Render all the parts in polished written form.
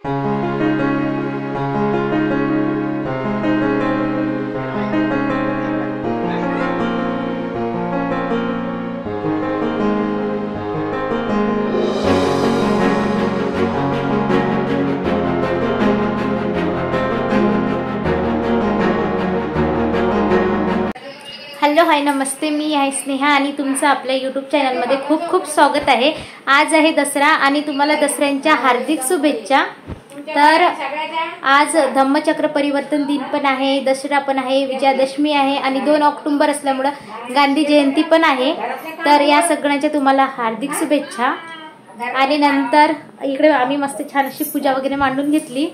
Hello hi नमस्ते, मी आहे स्नेहा आणि तुमचं आपल्या यूट्यूब चॅनलमध्ये खूप खूप स्वागत आहे। आज आहे दसरा आणि तुम्हाला दसऱ्यांच्या हार्दिक शुभेच्छा। तर आज धम्मचक्र परिवर्तन दिन पण आहे, दसरा पण आहे, विजयादशमी आहे आणि 2 ऑक्टोबर असल्यामुळे गांधी जयंती पण आहे। तर या सगळ्यांच्या तुम्हाला हार्दिक शुभेच्छा। आणि नंतर इकडे आम्ही मस्त छान अशी पूजा वगैरे मांडून घेतली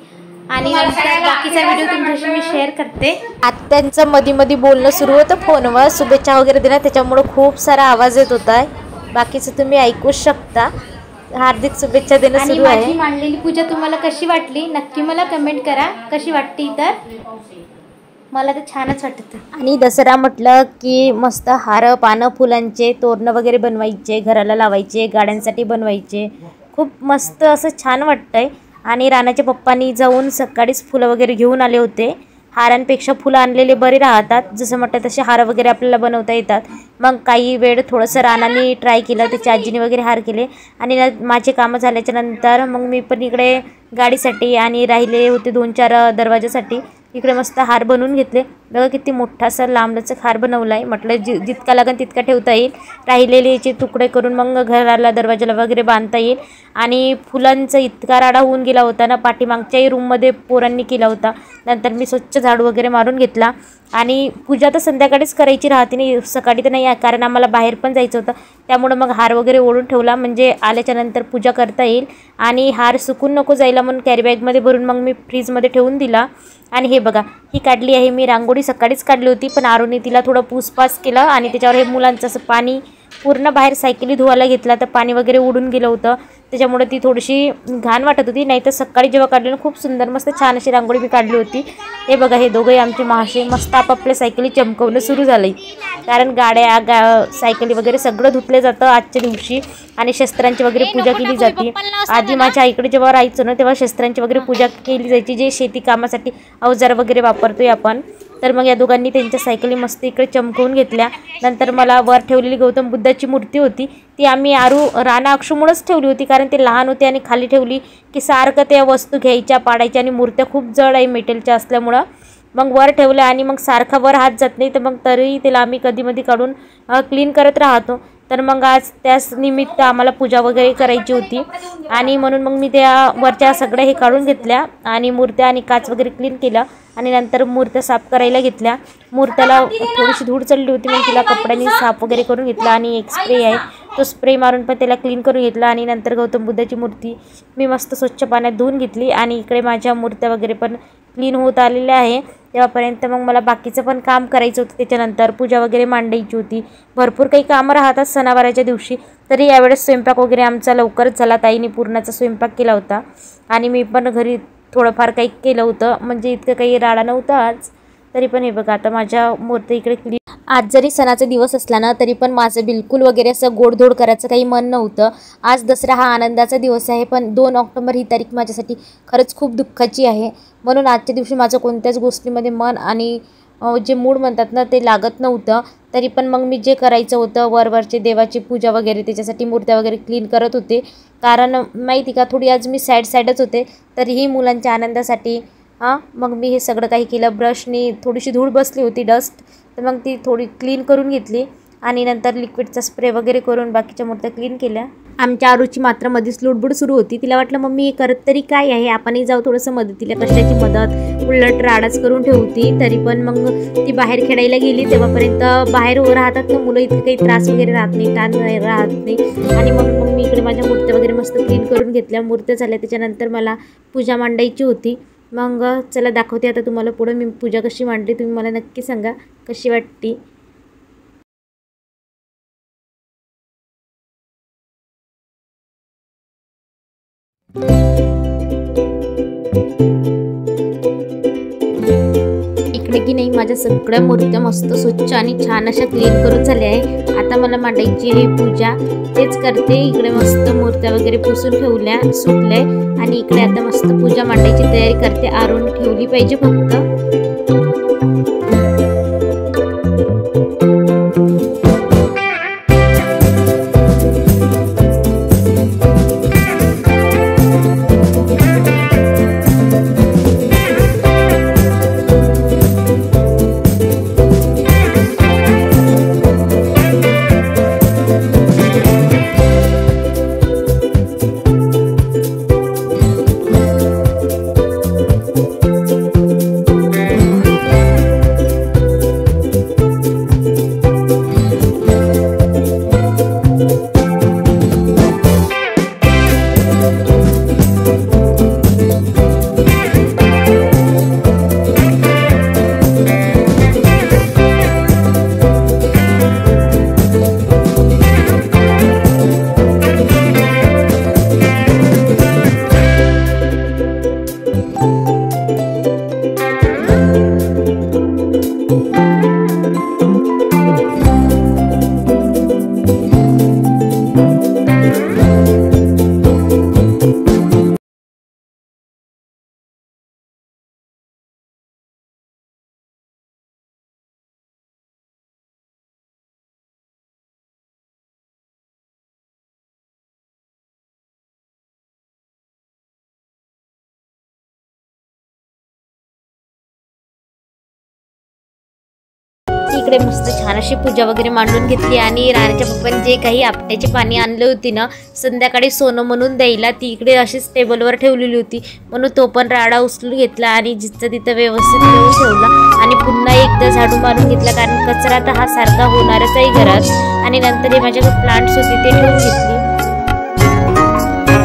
आणि नंतर बाकीचा व्हिडिओ तुमच्याशी मी शेअर करते। आत्यांचं मध्ये मध्ये बोलणं सुरू होतं फोनवर, शुभेच्छा वगैरे देणं, त्याच्यामुळे खूप सारा आवाज येत होता। बाकीचं तुम्ही ऐकू शकता। हार्दिक शुभेच्छा देणं सुरू आहे। माझी मांडलेली पूजा तुम्हाला कशी वाटली नक्की मला कमेंट करा, कशी वाटली तर मला तर छानच वाटतं। आणि दसरा म्हटलं की मस्त हार पानं फुलांचे तोरणं वगैरे बनवायचे, घराला लावायचे, गाड्यांसाठी बनवायचे, खूप मस्त असं छान वाटतंय। आणि राणाच्या पप्पांनी जाऊन सकाळीच फुलं वगैरे घेऊन आले होते। हारांपेक्षा फुलं आणलेले बरे राहतात, जसं म्हटलं तसे हार वगैरे आपल्याला बनवता येतात। मग काही वेळ थोडंसं राणाने ट्राय केलं, त्याच्या आजीने वगैरे हार केले आणि माझे कामं झाल्याच्या नंतर मग मी पण इकडे गाडीसाठी आणि राहिले होते 2-4 दरवाजासाठी इकडे मस्त हार बनवून घेतले। बघा किती मोठा असा लांबलचक हार बनवला आहे। म्हटलं जितका लागेल तितका ठेवता येईल, राहिलेले याचे तुकडे करून मग घराला दरवाजाला वगैरे बांधता येईल। आणि फुलांचा इतका राडा होऊन गेला होता ना, पाठीमागच्याही रूममध्ये पोरांनी केला होता। नंतर मी स्वच्छ झाडू वगैरे मारून घेतला आणि पूजा तर संध्याकाळीच करायची राहते, नाही सकाळी तर नाही, कारण आम्हाला बाहेर पण जायचं होतं। त्यामुळे मग हार वगैरे ओढून ठेवला, म्हणजे आल्याच्या नंतर पूजा करता येईल। आणि हार सुकून नको जायला म्हणून कॅरीबॅगमध्ये भरून मग मी फ्रीजमध्ये ठेवून दिला। आणि हे बघा, ही काढली आहे मी रांगोळी, सकाळीच काढली होती, पण आरूने तिला थोडं पूसपास केलं आणि त्याच्यावर हे मुलांचं असं पाणी पूर्ण बाहेर सायकली धुवायला घेतला तर पाणी वगैरे उडून गेलं होतं, त्याच्यामुळे ती थोडीशी घाण वाटत होती। नाही तर सकाळी जेव्हा काढली ना खूप सुंदर मस्त छान अशी रांगोळी मी काढली होती। हे बघा, हे दोघंही आमचे महाशय मस्त आपापल्या सायकली चमकवणं सुरू झालं, कारण गाड्या सायकली वगैरे सगळं धुतलं जातं आजच्या दिवशी आणि शस्त्रांची वगैरे पूजा केली जाते। आधी माझ्या आईकडे जेव्हा राहायचं ना तेव्हा शस्त्रांची वगैरे पूजा केली जायची, जे शेती कामासाठी अवजार वगैरे वापरतोय आपण। तर मग या दोघांनी त्यांच्या सायकली मस्त इकडे चमकवून घेतल्या। नंतर मला वर ठेवलेली गौतम बुद्धाची मूर्ती होती, ती आम्ही राणा अक्षूमुळेच ठेवली होती, कारण ते लहान होते आणि खाली ठेवली की सारखं त्या वस्तू घ्यायच्या पाडायच्या आणि मूर्त्या खूप जड आहे मेटलच्या असल्यामुळं मग वर ठेवलं आणि मग सारखा वर हात जात नाही, तर मग तरी त्याला आम्ही कधीमधी काढून क्लीन करत राहतो। तर मग आज त्याच निमित्त आम्हाला पूजा वगैरे करायची होती आणि म्हणून मग मी त्या वरच्या सगळ्या हे काढून घेतल्या आणि मूर्त्या आणि काच वगैरे क्लीन केलं आणि नंतर मूर्त्या साफ करायला घेतल्या। मूर्त्याला थोडीशी धूळ चढली होती, मग तिला कपड्यांनी साफ वगैरे करून घेतला आणि एक स्प्रे आहे तो स्प्रे मारून पण त्याला क्लीन करून घेतला। आणि नंतर गौतम बुद्धाची मूर्ती मी मस्त स्वच्छ पाण्यात धुवून घेतली आणि इकडे माझ्या मूर्त्या वगैरे पण क्लीन होत आलेल्या आहे। तेव्हापर्यंत मग मला बाकीचं पण काम करायचं होतं, त्याच्यानंतर पूजा वगैरे मांडायची होती, भरपूर काही कामं राहतात सणावाराच्या दिवशी। तरी यावेळेस स्वयंपाक वगैरे आमचा लवकरच झाला, ताईने पूर्णाचा स्वयंपाक केला होता आणि मी पण घरी थोडंफार काही केलं होतं, म्हणजे इतकं काही राडा नव्हता आज। तरी पण हे बघा, आता माझ्या मूर्ती इकडे क्लीन। आज जरी सणाचा दिवस असला ना तरी पण माझं बिलकुल वगैरे असं गोडधोड करायचं काही मन नव्हतं। आज दसरा हा आनंदाचा दिवस आहे, पण 2 ऑक्टोबर ही तारीख माझ्यासाठी खरंच खूप दुःखाची आहे। म्हणून आजच्या दिवशी माझं कोणत्याच गोष्टीमध्ये मन आणि जे मूड म्हणतात ना ते लागत नव्हतं। तरी पण मग मी जे करायचं होतं वरवरचे देवाची पूजा वगैरे त्याच्यासाठी मूर्त्या वगैरे क्लीन करत होते, कारण माहिती का थोडी आज मी सॅडच होते, तरीही मुलांच्या आनंदासाठी मग मी हे सगळं काही केलं। ब्रशनी थोडीशी धूळ बसली होती, डस्ट, तर मग ती थोडी क्लीन करून घेतली आणि नंतर लिक्विडचा स्प्रे वगैरे करून बाकीच्या मूर्त्या क्लीन केल्या। आमच्या आरूची मात्र मध्येच लुडबुड सुरू होती, तिला वाटलं मम्मी हे करत तरी काय आहे, आपणही जाऊ थोडंसं मदतीला, कशाची मदत, उलट राडाच करून ठेवती। तरी पण मग ती बाहेर खेळायला गेली, तेव्हापर्यंत बाहेर राहतात ना मुलं, इतकं काही त्रास वगैरे राहत नाही, ताण राहत नाही। आणि म्हणून मग मी इकडे माझ्या मूर्त्या वगैरे मस्त क्लीन करून घेतल्या। मूर्त्या झाल्या त्याच्यानंतर मला पूजा मांडायची होती। मग चला दाखवते आता तुम्हाला पुढे मी पूजा कशी मांडली, तुम्ही मला नक्की सांगा कशी वाटती। इकडे की नाही माझ्या माझ्या सगळ्या मूर्त्या मस्त स्वच्छ आणि छान अशा क्लीन करून झाल्या आहे. आता मला मांडायची आहे पूजा, तेच करते. इकडे मस्त मूर्त्या वगैरे पुसून ठेवल्या सुटल्या आणि इकडे आता मस्त पूजा मांडायची तयारी करते. आरून ठेवली पाहिजे फक्त. इकडे मस्त छान अशी पूजा वगैरे मांडून घेतली आणि राण्याच्या पप्पांनी जे काही आपट्याची पाणी आणली होती ना संध्याकाळी सोनं म्हणून द्यायला, ती इकडे अशीच टेबलवर ठेवलेली होती. म्हणून तो पण राडा उचलून घेतला आणि जिथं तिथं व्यवस्थित ठेवून ठेवला आणि पुन्हा एकदा झाडू मारून घेतला, कारण कचरा तर हा सारखा होणारच आहे घरात. आणि नंतर हे माझ्याकडे प्लांट्स होते ते ठेवून घेतली.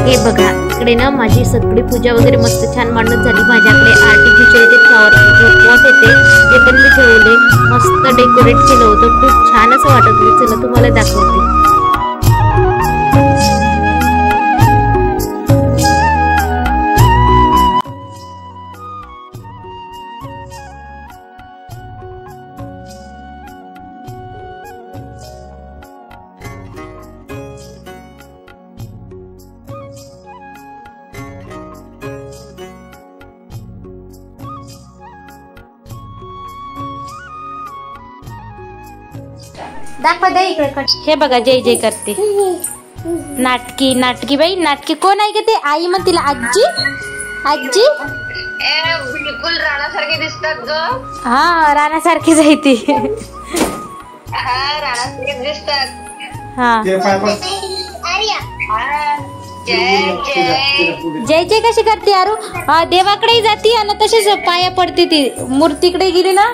हे बघा इकडे ना माझी सगळी पूजा वगैरे मस्त छान मांडून झाली. माझ्याकडे आर्टिफिशियल ते फ्लॉवर पॉट होते ते पण मी ठेवले, मस्त डेकोरेट केलं होतं, खूप छान असं वाटत होतं. चला तुम्हाला दाखवते. दाखवा द्या इकडे कट. हे बघा जय जय करते. नाटकी नाटकी बाई नाटकी कोण आहे का ते? आई मग तिला आजी आजी बिलकुल राणासारखे दिसतात ग. हा राणासारखीच आहे ती. हा राणासारखे दिसतात. हा जय जय कशी करते यारू? देवाकडे जाती आणि तशीच पाया पडते. ती मूर्तीकडे गेली ना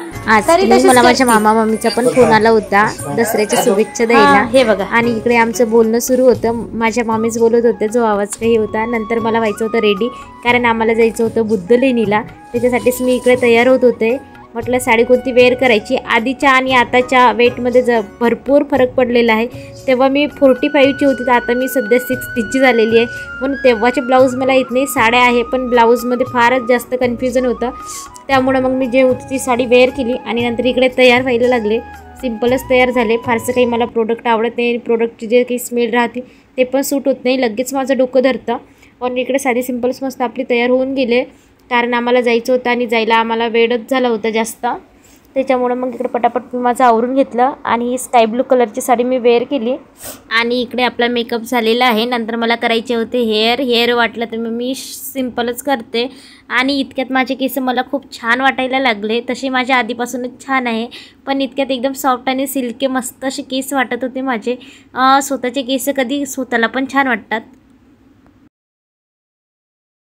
तरी मला माझ्या मामा मम्मीचा पण फोन आला होता दसऱ्याच्या शुभेच्छा द्यायला. हे बघा आणि इकडे आमचं बोलणं सुरू होतं. माझ्या मामीच बोलत होते, जो आवाज काही होता. नंतर मला व्हायचं होतं रेडी, कारण आम्हाला जायचं होतं बुद्ध लेणीला. त्याच्यासाठीच मी इकडे तयार होत होते. म्हटलं साडी कोणती वेअर करायची. आधीच्या आणि आताच्या वेटमध्ये भरपूर फरक पडलेला आहे. तेव्हा मी 45ची होती, तर आता मी सध्या 60ची झालेली आहे. म्हणून तेव्हाचे ब्लाऊज मला येत नाही. साड्या आहे पण ब्लाऊजमध्ये फारच जास्त कन्फ्युजन होतं. त्यामुळं मग मी जे होती ती साडी वेअर केली आणि नंतर इकडे तयार व्हायला लागले. सिम्पलच तयार झाले. फारसं काही मला प्रोडक्ट आवडत नाही. प्रोडक्टची जे काही स्मेल राहते ते पण सूट होत नाही, लगेच माझं डोकं धरतं. पण इकडे साधी सिम्पल्स मस्त आपली तयार होऊन गेले, कारण आम्हाला जायचं होतं आणि जायला आम्हाला वेळच झाला होता जास्त. त्याच्यामुळं मग इकडे पटापट मी माझं आवरून घेतलं आणि ही स्काय ब्लू कलरची साडी मी वेअर केली. आणि इकडे आपला मेकअप झालेला आहे. नंतर मला करायचे होते हेअर वाटलं तर मी सिम्पलच करते. आणि इतक्यात माझे केस मला खूप छान वाटायला लागले. तसे माझ्या आधीपासूनच छान आहे, पण इतक्यात एकदम सॉफ्ट आणि सिल्की मस्त असे केस वाटत होते माझे. स्वतःचे केस कधी स्वतःला पण छान वाटतात.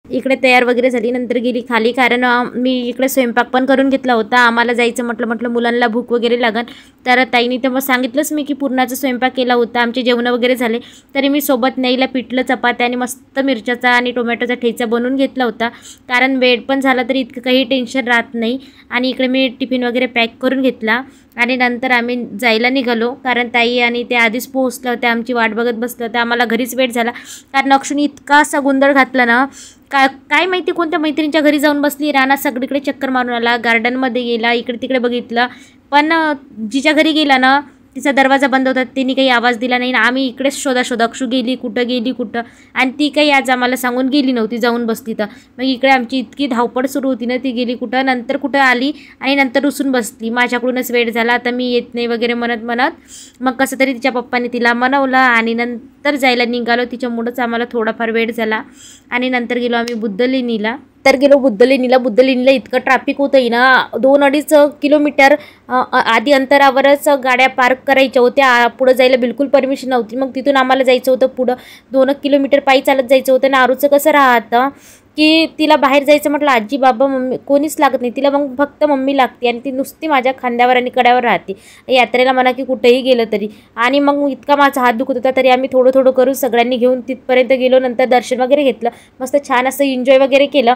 इकडे तयार वगैरे झाली, नंतर गेली खाली, कारण मी इकडे स्वयंपाक पण करून घेतला होता. आम्हाला जायचं म्हटलं मुलांना भूक वगैरे लागन, तर ताईने तर मग सांगितलंच मी की पुरणाचा स्वयंपाक केला होता, आमचे जेवण वगैरे झाले. तरी मी सोबत न्यायला पिठलं चपात्या आणि मस्त मिरच्याचा आणि टोमॅटोचा ठेचा बनवून घेतला होता, कारण वेळ पण झाला तरी इतकं काही टेन्शन राहत नाही. आणि इकडे मी टिफिन वगैरे पॅक करून घेतला आणि नंतर आम्ही जायला निघालो, कारण ताई आणि ते आधीच पोहोचलं होते, आमची वाट बघत बसलं होतं. आम्हाला घरीच वेळ झाला, कारण अक्षुनी इतका असा गोंधळ घातला ना, काय माहिती कोणत्या मैत्रिणीच्या घरी जाऊन बसली. राणा सगळीकडे चक्कर मारून आला, गार्डनमध्ये गेला, इकडे तिकडे बघितलं, पण जिच्या घरी गेला ना तिचा दरवाजा बंद होता, तिने काही आवाज दिला नाही. आम्ही इकडेच शोधा अक्षू गेली कुठं, आणि ती काही आज आम्हाला सांगून गेली नव्हती, जाऊन बसली. तर मग इकडे आमची इतकी धावपळ सुरू होती ना, ती गेली कुठं, नंतर कुठं आली आणि नंतर रुसून बसली. माझ्याकडूनच वेळ झाला, आता मी येत नाही वगैरे म्हणत मग कसं तरी तिच्या पप्पाने तिला मनवलं आणि नंतर जायला निघालो. तिच्यामुळंच आम्हाला थोडाफार वेळ झाला आणि नंतर गेलो आम्ही बुद्धलेणीला. बुद्धलेणीला इतकं ट्रॅफिक होतं ना, 2-2.5 किलोमीटर आधी अंतरावरच गाड्या पार्क करायच्या होत्या, पुढं जायला बिलकुल परमिशन नव्हती. मग तिथून आम्हाला जायचं होतं पुढं 2 किलोमीटर पायी चालत जायचं होतं. नारूचं कसं राहतं की तिला बाहेर जायचं म्हटलं आजी बाबा मम्मी कोणीच लागत नाही, तिला मग फक्त मम्मी लागते आणि ती नुसती माझ्या खांद्यावर आणि कड्यावर राहते यात्रेला म्हणा की कुठेही गेलं तरी. आणि मग इतका माझा हात दुखत होता, तरी आम्ही थोडं करून सगळ्यांनी घेऊन तिथपर्यंत गेलो. नंतर दर्शन वगैरे घेतलं, मस्त छान असं एन्जॉय वगैरे केलं.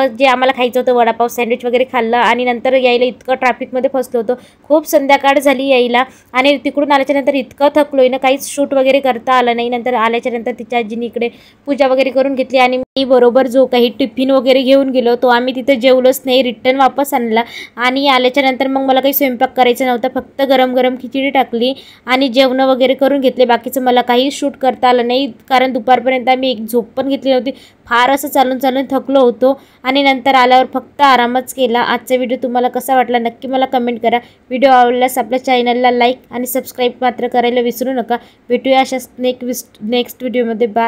जे आम्हाला खायचं होतं वडापाव सँडविच वगैरे खाल्लं आणि नंतर यायला इतकं ट्रॅफिकमध्ये फसलो होतो, खूप संध्याकाळ झाली यायला. आणि तिकडून आल्याच्यानंतर इतकं थकलो आहे ना, काहीच शूट वगैरे करता आलं नाही. नंतर आल्याच्यानंतर तिच्या आजीने इकडे पूजा वगैरे करून घेतली आणि मी बरोबर जो काही टिफिन वगैरे घेऊन गेलो तो आम्ही तिथे जेवलोच नाही, रिटर्न वापस आणला. आणि आल्याच्यानंतर मग मला काही स्वयंपाक करायचा नव्हता, फक्त गरम खिचडी टाकली आणि जेवणं वगैरे करून घेतले. बाकीचं मला काही शूट करता आलं नाही, कारण दुपारपर्यंत आम्ही एक झोप पण घेतली नव्हती, फार असं चालून थकलो होतो. आणि नंतर आल्यावर फक्त आरामच केला. आजचा व्हिडिओ तुम्हाला कसा वाटला नक्की मला कमेंट करा. व्हिडिओ आवडल्यास आपल्या चॅनलला लाईक आणि सबस्क्राईब मात्र करायला विसरू नका. भेटूया अशाच नेक्स्ट व्हिडिओमध्ये. बाय.